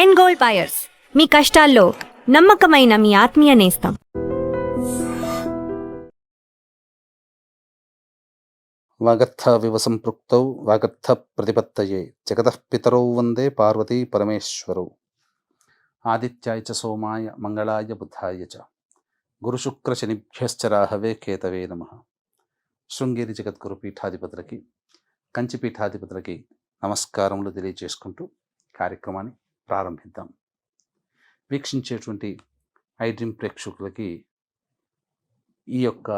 End gold buyers, మీ కష్టాల్లో నమ్మకమైన మీ ఆత్మీయ నేస్తం. వాగర్థవివ సంపృక్తౌ వాగర్థ ప్రతిపత్తయే జగతః పితరౌ వందే పార్వతీ పరమేశ్వరౌ. ఆదిత్యాయ చ సోమాయ మంగళాయ బుధాయ చ గురుశుక్రశనిభ్యశ్చ రాహవే కేతవే నమః. శృంగేరి జగద్గురు పీఠాధిపతులకి, కంచి పీఠాధిపతులకి నమస్కారములు తెలియజేసుకుంటూ కార్యక్రమాన్ని ప్రారంభిద్దాం. వీక్షించేటువంటి ఐడ్రీమ్ ప్రేక్షకులకి ఈ యొక్క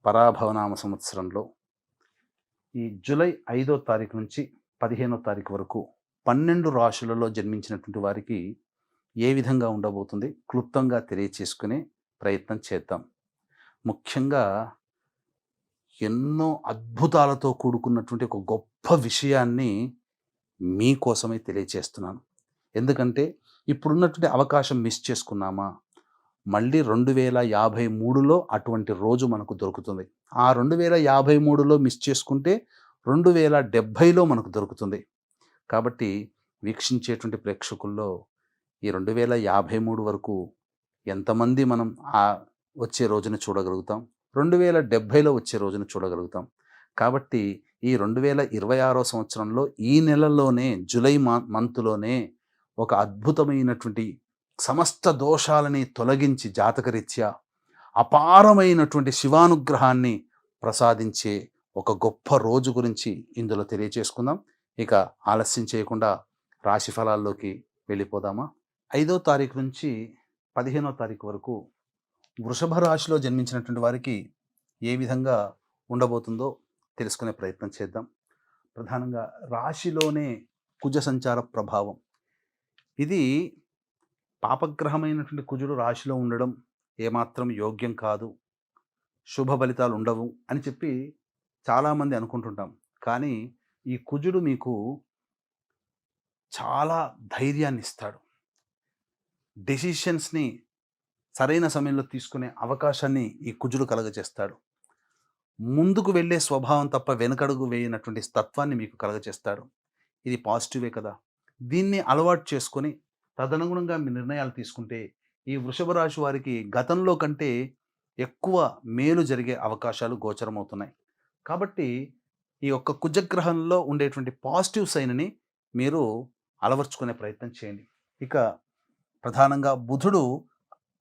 పరాభవనామ సంవత్సరంలో ఈ జూలై 5వ తారీఖు నుంచి 15వ తారీఖు వరకు 12 రాశులలో జన్మించినటువంటి వారికి ఏ విధంగా ఉండబోతుంది క్లుప్తంగా తెలియచేసుకునే ప్రయత్నం చేద్దాం. ముఖ్యంగా ఎన్నో అద్భుతాలతో కూడుకున్నటువంటి ఒక గొప్ప విషయాన్ని మీకోసమే తెలియచేస్తున్నాను. ఎందుకంటే ఇప్పుడున్నటువంటి అవకాశం మిస్ చేసుకున్నామా, మళ్ళీ 2053లో అటువంటి రోజు మనకు దొరుకుతుంది. ఆ 2053లో మిస్ చేసుకుంటే 2070లో మనకు దొరుకుతుంది. కాబట్టి వీక్షించేటువంటి ప్రేక్షకుల్లో ఈ 2053 వరకు ఎంతమంది మనం వచ్చే రోజును చూడగలుగుతాం, 2070లో వచ్చే రోజును చూడగలుగుతాం. కాబట్టి ఈ 2026 సంవత్సరంలో ఈ నెలలోనే జూలై మంత్లోనే ఒక అద్భుతమైనటువంటి సమస్త దోషాలని తొలగించి జాతకరీత్యా అపారమైనటువంటి శివానుగ్రహాన్ని ప్రసాదించే ఒక గొప్ప రోజు గురించి ఇందులో తెలియచేసుకుందాం. ఇక ఆలస్యం చేయకుండా రాశి ఫలాల్లోకి వెళ్ళిపోదామా. 5వ తారీఖు నుంచి 15వ తారీఖు వరకు వృషభ రాశిలో జన్మించినటువంటి వారికి ఏ విధంగా ఉండబోతుందో తెలుసుకునే ప్రయత్నం చేద్దాం. ప్రధానంగా రాశిలోనే కుజ సంచార ప్రభావం. ఇది పాపగ్రహమైనటువంటి కుజుడు రాశిలో ఉండడం ఏమాత్రం యోగ్యం కాదు, శుభ ఫలితాలు ఉండవు అని చెప్పి చాలామంది అనుకుంటుంటాం. కానీ ఈ కుజుడు మీకు చాలా ధైర్యాన్ని ఇస్తాడు. డెసిషన్స్ని సరైన సమయంలో తీసుకునే అవకాశాన్ని ఈ కుజుడు కలగజేస్తాడు. ముందుకు వెళ్ళే స్వభావం తప్ప వెనకడుగు వేయనటువంటి తత్వాన్ని మీకు కలగజేస్తాడు. ఇది పాజిటివే కదా. దీన్ని అలవాటు చేసుకొని తదనుగుణంగా మీ నిర్ణయాలు తీసుకుంటే ఈ వృషభ రాశి వారికి గతంలో కంటే ఎక్కువ మేలు జరిగే అవకాశాలు గోచరమవుతున్నాయి. కాబట్టి ఈ యొక్క కుజగ్రహంలో ఉండేటువంటి పాజిటివ్ సైన్ని మీరు అలవర్చుకునే ప్రయత్నం చేయండి. ఇక ప్రధానంగా బుధుడు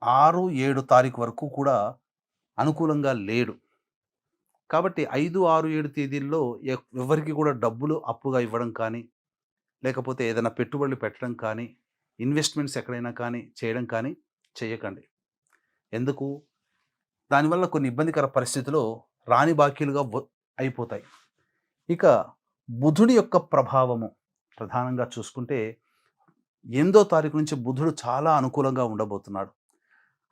6, 7 తారీఖు వరకు కూడా అనుకూలంగా లేడు. కాబట్టి 5, 6, 7 తేదీల్లో ఎవరికి కూడా డబ్బులు అప్పుగా ఇవ్వడం కానీ, లేకపోతే ఏదైనా పెట్టుబడులు పెట్టడం కానీ, ఇన్వెస్ట్మెంట్స్ ఎక్కడైనా కానీ చేయడం కానీ చేయకండి. ఎందుకు? దానివల్ల కొన్ని ఇబ్బందికర పరిస్థితులు రాని బాకీలుగా అయిపోతాయి. ఇక బుధుడి యొక్క ప్రభావము ప్రధానంగా చూసుకుంటే 8వ తారీఖు నుంచి బుధుడు చాలా అనుకూలంగా ఉండబోతున్నాడు.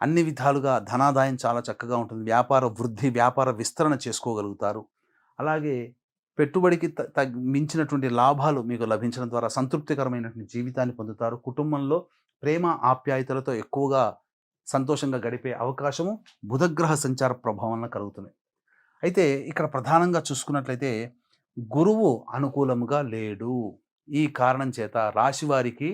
అన్ని విధాలుగా ధనాదాయం చాలా చక్కగా ఉంటుంది. వ్యాపార వృద్ధి, వ్యాపార విస్తరణ చేసుకోగలుగుతారు. అలాగే పెట్టుబడికి మించినటువంటి లాభాలు మీకు లభించడం ద్వారా సంతృప్తికరమైనటువంటి జీవితాన్ని పొందుతారు. కుటుంబంలో ప్రేమ ఆప్యాయతలతో ఎక్కువగా సంతోషంగా గడిపే అవకాశము బుధగ్రహ సంచార ప్రభావం కలుగుతుంది. అయితే ఇక్కడ ప్రధానంగా చూసుకున్నట్లయితే గురువు అనుకూలంగా లేడు. ఈ కారణం చేత రాశి వారికి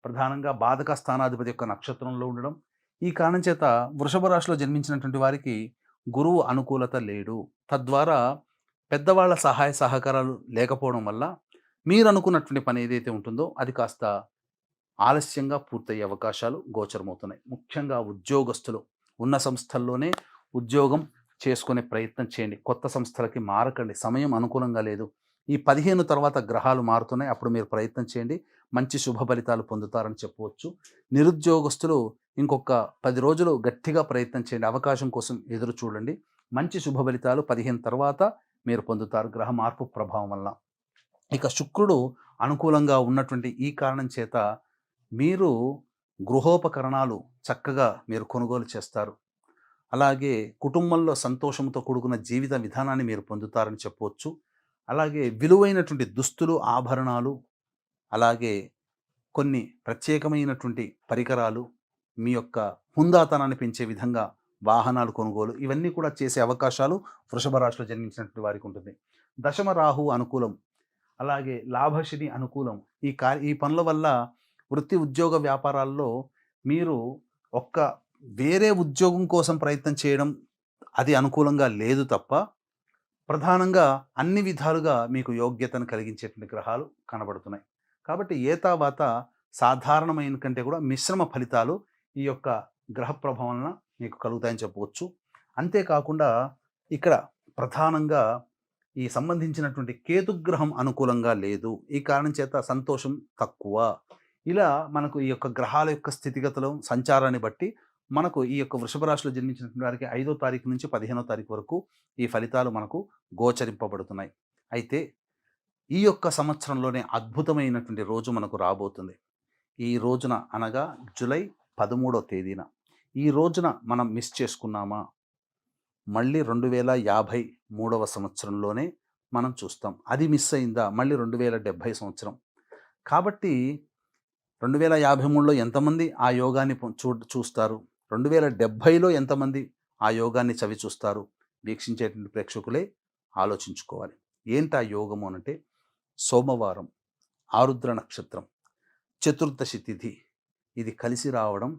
ప్రధానంగా బాధక స్థానాధిపతి యొక్క నక్షత్రంలో ఉండడం, ఈ కారణం చేత వృషభ రాశిలో జన్మించినటువంటి వారికి గురువు అనుకూలత లేడు. తద్వారా పెద్దవాళ్ళ సహాయ సహకారాలు లేకపోవడం వల్ల మీరు అనుకున్నటువంటి పని ఏదైతే ఉంటుందో అది కాస్త ఆలస్యంగా పూర్తయ్యే అవకాశాలు గోచరమవుతున్నాయి. ముఖ్యంగా ఉద్యోగస్తులు ఉన్న సంస్థల్లోనే ఉద్యోగం చేసుకునే ప్రయత్నం చేయండి. కొత్త సంస్థలకి మారకండి. సమయం అనుకూలంగా లేదు. ఈ 15 తర్వాత గ్రహాలు మారుతున్నాయి. అప్పుడు మీరు ప్రయత్నం చేయండి, మంచి శుభ ఫలితాలు పొందుతారని చెప్పవచ్చు. నిరుద్యోగస్తులు ఇంకొక 10 రోజులు గట్టిగా ప్రయత్నం చేయండి. అవకాశం కోసం ఎదురు చూడండి. మంచి శుభ ఫలితాలు 15 తర్వాత మీరు పొందుతారు గ్రహ మార్పు ప్రభావం వల్ల. ఇక శుక్రుడు అనుకూలంగా ఉన్నటువంటి ఈ కారణం చేత మీరు గృహోపకరణాలు చక్కగా మీరు కొనుగోలు చేస్తారు. అలాగే కుటుంబంలో సంతోషంతో కూడుకున్న జీవిత విధానాన్ని మీరు పొందుతారని చెప్పవచ్చు. అలాగే విలువైనటువంటి దుస్తులు, ఆభరణాలు, అలాగే కొన్ని ప్రత్యేకమైనటువంటి పరికరాలు, మీ యొక్క హుందాతనాన్ని పెంచే విధంగా వాహనాలు కొనుగోలు, ఇవన్నీ కూడా చేసే అవకాశాలు వృషభ రాశిలో జన్మించినటువంటి వారికి ఉంటుంది. దశమ రాహు అనుకూలం, అలాగే లాభశని అనుకూలం. ఈ పనుల వల్ల వృత్తి ఉద్యోగ వ్యాపారాల్లో మీరు ఒక్క వేరే ఉద్యోగం కోసం ప్రయత్నం చేయడం అది అనుకూలంగా లేదు తప్ప, ప్రధానంగా అన్ని విధాలుగా మీకు యోగ్యతను కలిగించేటువంటి గ్రహాలు కనబడుతున్నాయి. కాబట్టి ఏతావాత సాధారణమైన కంటే కూడా మిశ్రమ ఫలితాలు ఈ యొక్క గ్రహ ప్రభావం వలన మీకు కలుగుతాయని చెప్పవచ్చు. అంతేకాకుండా ఇక్కడ ప్రధానంగా ఈ సంబంధించినటువంటి కేతుగ్రహం అనుకూలంగా లేదు. ఈ కారణం చేత సంతోషం తక్కువ. ఇలా మనకు ఈ యొక్క గ్రహాల యొక్క స్థితిగతులు సంచారాన్ని బట్టి మనకు ఈ యొక్క వృషభ రాశిలో జన్మించినటువంటి వారికి 5వ తారీఖు నుంచి 15వ తారీఖు వరకు ఈ ఫలితాలు మనకు గోచరింపబడుతున్నాయి. అయితే ఈ యొక్క సంవత్సరంలోనే అద్భుతమైనటువంటి రోజు మనకు రాబోతుంది. ఈ రోజున అనగా జూలై 13వ తేదీన. ఈ రోజున మనం మిస్ చేసుకున్నామా, మళ్ళీ 2053వ సంవత్సరంలోనే మనం చూస్తాం. అది మిస్ అయిందా మళ్ళీ 2070 సంవత్సరం. కాబట్టి 2053లో ఎంతమంది ఆ యోగాన్ని చూస్తారు, 2070లో ఎంతమంది ఆ యోగాన్ని చవి చూస్తారు, వీక్షించేటువంటి ప్రేక్షకులే ఆలోచించుకోవాలి. ఏంటి ఆ యోగము అనంటే సోమవారం, ఆరుద్ర నక్షత్రం, చతుర్దశి తిథి ఇది కలిసి రావడం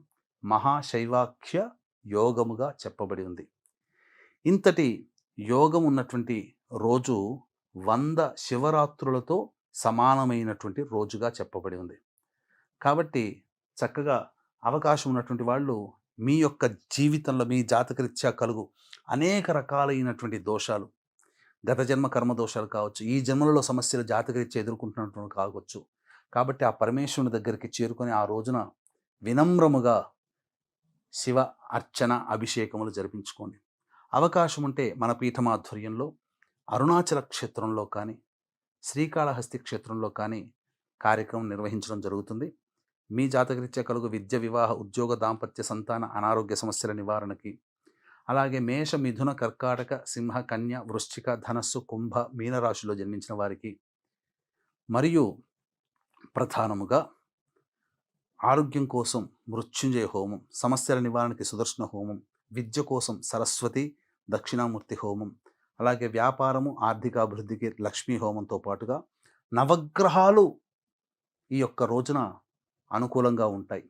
మహాశైవాఖ్య యోగముగా చెప్పబడి ఉంది. ఇంతటి యోగం ఉన్నటువంటి రోజు 100 శివరాత్రులతో సమానమైనటువంటి రోజుగా చెప్పబడి ఉంది. కాబట్టి చక్కగా అవకాశం ఉన్నటువంటి వాళ్ళు మీ యొక్క జీవితంలో మీ జాతకరీత్యా కలుగు అనేక రకాలైనటువంటి దోషాలు, గత జన్మ కర్మ దోషాలు కావచ్చు, ఈ జన్మలలో సమస్యలు జాతకరీత్యా ఎదుర్కొంటున్నటువంటి కావచ్చు. కాబట్టి ఆ పరమేశ్వరుని దగ్గరికి చేరుకొని ఆ రోజున వినమ్రముగా శివ అర్చన అభిషేకములు జరిపించుకోండి. అవకాశం ఉంటే మన పీఠమాధ్వర్యంలో అరుణాచల క్షేత్రంలో కానీ శ్రీకాళహస్తి క్షేత్రంలో కానీ కార్యక్రమం నిర్వహించడం జరుగుతుంది. మీ జాతకరీత్యా కలుగు విద్య, వివాహ, ఉద్యోగ, దాంపత్య, సంతాన, అనారోగ్య సమస్యల నివారణకి, అలాగే మేష, మిథున, కర్కాటక, సింహ, కన్య, వృశ్చిక, ధనస్సు, కుంభ, మీనరాశిలో జన్మించిన వారికి, మరియు ప్రధానముగా ఆరోగ్యం కోసం మృత్యుంజయ హోమం, సమస్యల నివారణకి సుదర్శన హోమం, విద్య కోసం సరస్వతి దక్షిణామూర్తి హోమం, అలాగే వ్యాపారము, ఆర్థికాభివృద్ధికి లక్ష్మీ హోమంతో పాటుగా నవగ్రహాలు ఈ యొక్క రోజున అనుకూలంగా ఉంటాయి.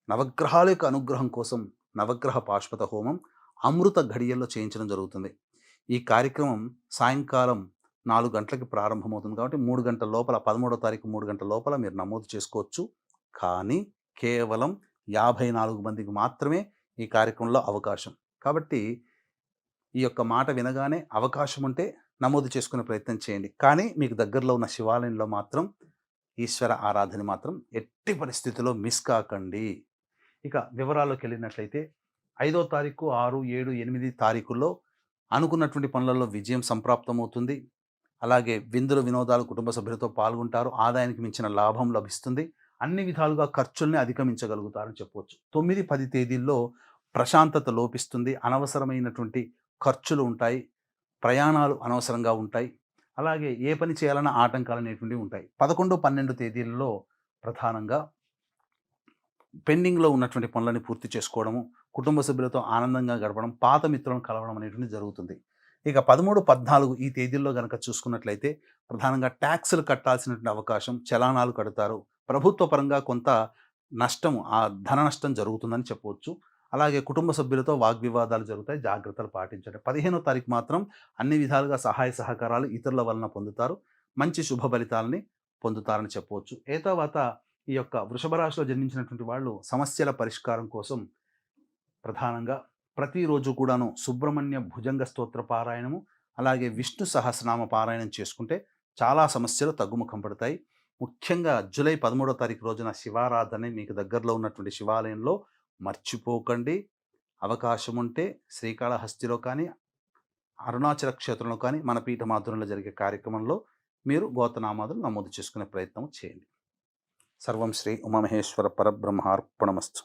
నవగ్రహాల యొక్క అనుగ్రహం కోసం నవగ్రహ పాశుపత హోమం అమృత ఘడియల్లో చేయించడం జరుగుతుంది. ఈ కార్యక్రమం సాయంకాలం 4 గంటలకి ప్రారంభమవుతుంది. కాబట్టి 3 గంటల లోపల 13వ తారీఖు 3 గంటల లోపల మీరు నమోదు చేసుకోవచ్చు. కానీ కేవలం 54 మందికి మాత్రమే ఈ కార్యక్రమంలో అవకాశం. కాబట్టి ఈ యొక్క మాట వినగానే అవకాశం ఉంటే నమోదు చేసుకునే ప్రయత్నం చేయండి. కానీ మీకు దగ్గరలో ఉన్న శివాలయంలో మాత్రం ఈశ్వర ఆరాధన మాత్రం ఎట్టి పరిస్థితుల్లో మిస్ కాకండి. ఇక వివరాల్లోకి వెళ్ళినట్లయితే 5వ తారీఖు, 6, 7, 8 తారీఖుల్లో అనుకున్నటువంటి పనులలో విజయం సంప్రాప్తమవుతుంది. అలాగే విందులు, వినోదాలు కుటుంబ సభ్యులతో పాల్గొంటారు. ఆదాయానికి మించిన లాభం లభిస్తుంది. అన్ని విధాలుగా ఖర్చుల్ని అధిగమించగలుగుతారని చెప్పవచ్చు. 9, 10 తేదీల్లో ప్రశాంతత లోపిస్తుంది. అనవసరమైనటువంటి ఖర్చులు ఉంటాయి. ప్రయాణాలు అనవసరంగా ఉంటాయి. అలాగే ఏ పని చేయాలన్న ఆటంకాలు అనేటువంటివి ఉంటాయి. 11, 12 తేదీల్లో ప్రధానంగా పెండింగ్లో ఉన్నటువంటి పనులని పూర్తి చేసుకోవడము, కుటుంబ సభ్యులతో ఆనందంగా గడపడం, పాత మిత్రులను కలవడం అనేటువంటి జరుగుతుంది. ఇక 13, 14 ఈ తేదీల్లో కనుక చూసుకున్నట్లయితే ప్రధానంగా ట్యాక్సులు కట్టాల్సినటువంటి అవకాశం, చలానాలు కడతారు. ప్రభుత్వ పరంగా కొంత నష్టం, ఆ ధన నష్టం జరుగుతుందని చెప్పవచ్చు. అలాగే కుటుంబ సభ్యులతో వాగ్వివాదాలు జరుగుతాయి. జాగ్రత్తలు పాటించండి. 15వ తారీఖు మాత్రం అన్ని విధాలుగా సహాయ సహకారాలు ఇతరుల వలన పొందుతారు. మంచి శుభ ఫలితాలని పొందుతారని చెప్పవచ్చు. తర్వాత ఈ యొక్క వృషభ రాశిలో జన్మించినటువంటి వాళ్ళు సమస్యల పరిష్కారం కోసం ప్రధానంగా ప్రతిరోజు కూడాను సుబ్రహ్మణ్య భుజంగ స్తోత్ర పారాయణము, అలాగే విష్ణు సహస్రనామ పారాయణం చేసుకుంటే చాలా సమస్యలు తగ్గుముఖం పడతాయి. ముఖ్యంగా జూలై 13వ తారీఖు రోజున శివారాధన మీకు దగ్గరలో ఉన్నటువంటి శివాలయంలో మర్చిపోకండి. అవకాశం ఉంటే శ్రీకాళహస్తిలో కానీ అరుణాచల క్షేత్రంలో కానీ మన పీఠమాధ్వర్యంలో జరిగే కార్యక్రమంలో మీరు గోత్రనామాదులు నమోదు చేసుకునే ప్రయత్నం చేయండి. సర్వం శ్రీ ఉమామహేశ్వర పరబ్రహ్మార్పణమస్తు.